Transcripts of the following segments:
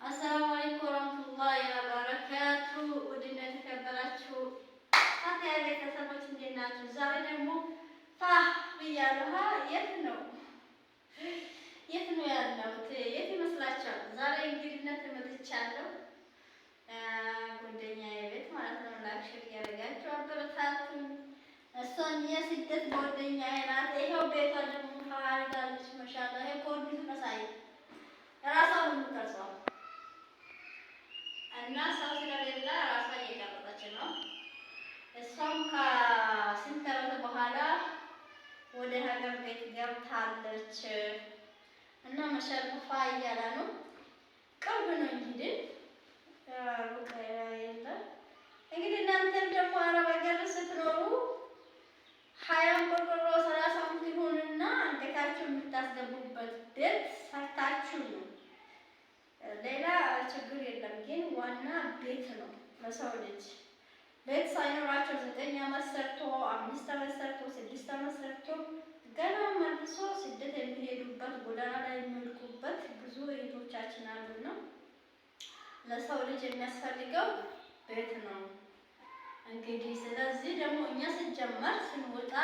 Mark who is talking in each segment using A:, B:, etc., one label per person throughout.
A: አሰላሙ አለይኩም ወራህመቱላሂ ወበረካቱ። ውድና የተከበራችሁ ታዲያ ቤተሰቦች እንዴት ናችሁ? ዛሬ ደግሞ ብያለሁ። የት ነው ያለሁት? የት ይመስላችኋል? ዛሬ እንግድነት መጥቻለሁ። ጓደኛዬ ቤት ማለት ነው። ላይክ ሼር እያደረጋችሁ አበረታቱኝ። እሷም የስደት ጓደኛዬ ናት። ይኸው ቤቷ ደግሞ አድርጋለች። ማሻአላህ ይሄ ኮርኒስ መሳይ ራሷ ነው የምትቀርጸው እና ሰው ስለሌለ ራሷ እየቀረጸች ነው። እሷም ከስንት ዓመት በኋላ ወደ ሀገር ቤት ገብታለች እና መሸርፋ እያለ ነው። ቅርብ ነው እንግዲህ እንግዲህ እናንተም ደግሞ አረብ ሀገር ስትኖሩ 20 ቆርቆሮ 30 ይሁንና አንገታችሁ የምታስገቡበት ቤት ሰርታችሁ ነው። ሌላ ችግር የለም፣ ግን ዋና ቤት ነው። ለሰው ልጅ ቤት ሳይኖራቸው 9 ዓመት ሰርቶ 5 ዓመት ሰርቶ 6 ዓመት ሰርቶ ገና መልሶ ስደት የሚሄዱበት ጎዳና ላይ የሚወድቁበት ብዙ እህቶቻችን አሉና ለሰው ልጅ የሚያስፈልገው ቤት ነው። እንግዲህ ስለዚህ ደግሞ እኛ ስንጀምር ስንወጣ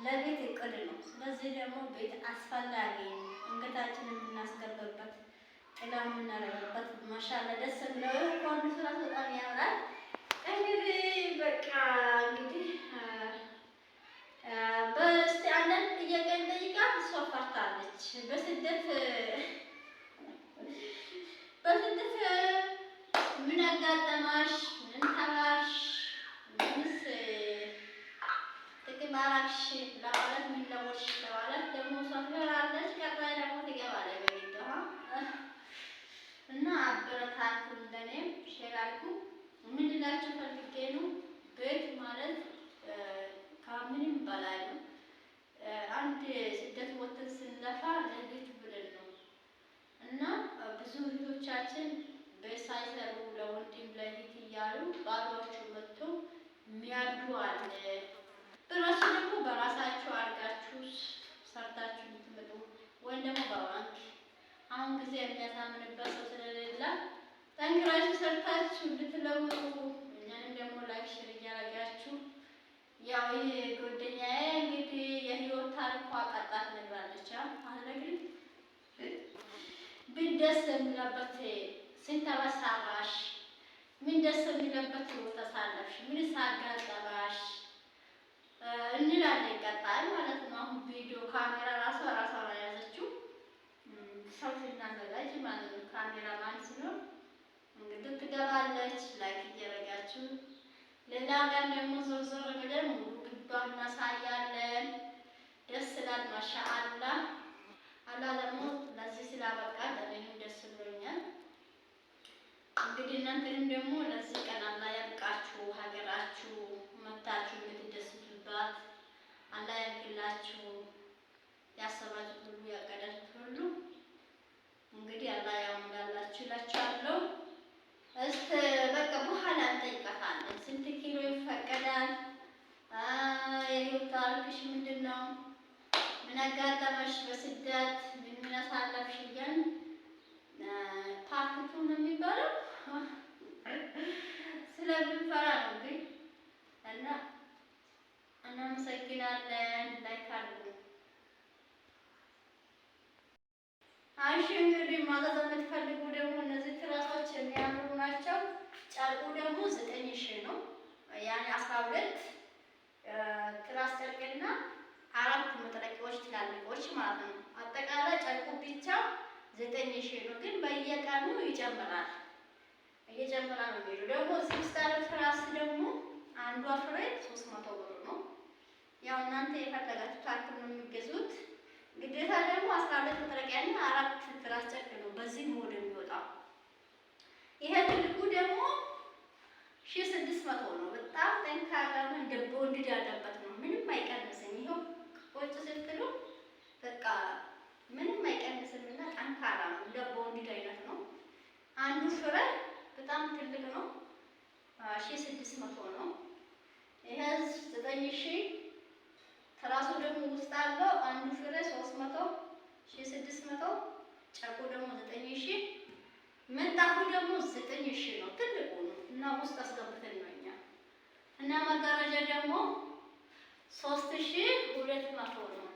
A: ለቤት እቅድ ነው። ስለዚህ ደግሞ ቤት አስፈላጊ ነው። አንገታችንን የምናስገባበት ጥላ የምናደርግበት ማሻአላ ደስ ብለው ኮርኒስ ራሱ በጣም ያምራል። እንግዲህ በቃ እንግዲህ በስቲ አንዳንድ ጥያቄ እንጠይቃት። እሷ ፈርታለች። በስደት ምን አጋጠማሽ? ምን ተማርሽ? ምንስ ጥቅም አደረግሽ ለማለት ምን ለወጥሽ ለማለት ደግሞ እሷ ትፈራለች። ቀጣይ ደግሞ ትገባለች በቤቷ እና አበረታቱ። ለኔም ሼር አድርጉ። ምን ልላችሁ ፈልጌ ነው፣ ቤት ማለት ከምንም በላይ ነው። አንድ ስደት ወጥተን ስንለፋ ለቤት ብለን ነው እና ብዙ እህቶቻችን ቤት ሳይሰሩ ለወንድም ለእህት እያሉ ባሏቸው መጥቶ የሚያድሩ አለ። ብራችሁ ደግሞ በራሳችሁ አድርጋችሁ ሰርታችሁ የምትመጡ ወይም ደግሞ በባንክ አሁን ጊዜ የሚያሳምንበት ሰው ስለሌለ ጠንክራችሁ ሰርታችሁ እንድትለውጡ እኛንም ደግሞ ላይክ ሼር እያደረጋችሁ ያው ይሄ ጓደኛዬ እንግዲህ የህይወት ታሪኳ ቀጣት ነግራለች። አለግሪ ብደስ የሚለበት ስንት ዓመት ሰራሽ? ምን ደስ የሚለበት ህይወት አሳለፍሽ? ምን ሳጋጠመሽ እንላለን። ቀጣይ ማለት ነው። አሁን ቪዲዮ ካሜራ ራሷ ነው የያዘችው። ሰው ስናዘጋጅ ማለት ነው። ካሜራ ማን ሲኖር እንግዲህ ትገባለች። ላይክ እያደረጋችሁ ሌላ ቀን ደግሞ ዞር ብለን ሙሉ ግባን እናሳያለን። ደስ ይላል። ማሻአላ አላህ ደግሞ ለዚህ ስላበቃ ለእኔም ደስ ብሎኛል። እንግዲህ እናንተንም ደግሞ ለዚህ ቀን አላህ ያብቃችሁ። ሀገራችሁ መታችሁ የምትደሰቱባት አላህ ያድርግላችሁ። ያሰባችሁት ሁሉ ያቀዳችሁት ሁሉ እንግዲህ አላህ ያሙላላችሁ እላችኋለሁ። እስቲ በቃ በኋላ እንጠይቃታለን። ስንት ኪሎ ይፈቀዳል? የህይወት ታሪክሽ ምንድን ነው? ምን አጋጠመሽ በስደት? ምን አሳለፍሽ? እያልን ፓርቲቱ ነው የሚባለው ስለምንፈራ ነው እንግዲህ እና እናመሰግናለን። ላይክ አድርጉ። እሺ እንግዲህ ማለት የምትፈልጉ ደግሞ እነዚህ ትራሶች የሚያምሩ ናቸው። ጨርቁ ደግሞ 9000 ነው። ያኔ 12 ትራስ ጨርቅና 4 መጥለቂያዎች ትላልቆች ማለት ነው። አጠቃላይ ጨርቁ ብቻ 9000 ነው። ግን በየቀኑ ይጨምራል፣ እየጨመረ ነው የሚሄደው። ደግሞ እዚህ ውስጥ ያለው ትራስ ደግሞ አንዷ ፍሬ 300 ብር ነው። ያው እናንተ የፈለጋችሁት ታክል ነው የሚገዙት። ግዴታ ደግሞ 12 መጥለቂያና 4 ትራስ ጨርቅ ነው በዚህ ሞድ የሚወጣው። ይሄ ትልቁ ደግሞ 1600 ነው። በጣም ጠንካራ ነው። እንደ ቦንድ ያለበት ነው። ምንም አይቀንስም። ይሄው ቁጭ ስትሉ በቃ ምንም አይቀንስም እና ጠንካራ ነው። እንደ ቦንድ አይነት ነው። አንዱ ፍሬ በጣም ትልቅ ነው። 1600 ነው። ይሄ 9000 ትራሱ ደግሞ ውስጥ አለው። አንዱ ፍሬ 300 1600 ጨርቁ ደግሞ 9000 ምን መጋረጃ ደግሞ 3200 ነው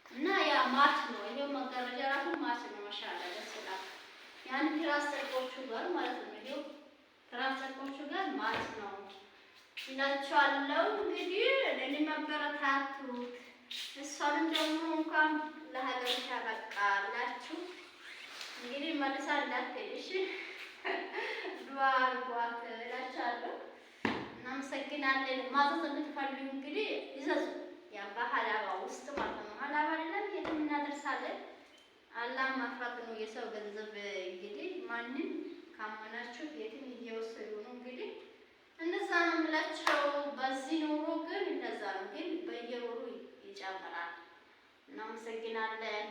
A: እና ያ ማች ነው። ይሄው መጋረጃ ራሱ ማች ነው። ማሻአላ ደስ ይላል። ያን ትራስ ጨርቆቹ ጋር ማለት ነው። ይሄው ትራስ ጨርቆቹ ጋር ማች ነው ይላችኋለሁ። እንግዲህ ለኔ ማበረታቱት እሷንም ደግሞ እንኳን ለሀገር ታበቃላችሁ። እንግዲህ መልሳ እንዳትሄድሽ ዱዓ አድርጓት እላችኋለሁ። እናመሰግናለን። ማዘዝ የምትፈልጉ እንግዲህ ይዘዙ። ያ በሀላባ ውስጥ ማለት ነው። ሀላባ አይደለም የትም እናደርሳለን። አላህ ማፍራት ነው። የሰው ገንዘብ እንግዲህ ማንም ካመናችሁ የትም እየወሰዱ ነው። እንግዲህ እንደዛ ነው የምላቸው። በዚህ ኑሮ ግን እንደዛ ነው። ግን በየወሩ ይጨምራል። እናመሰግናለን።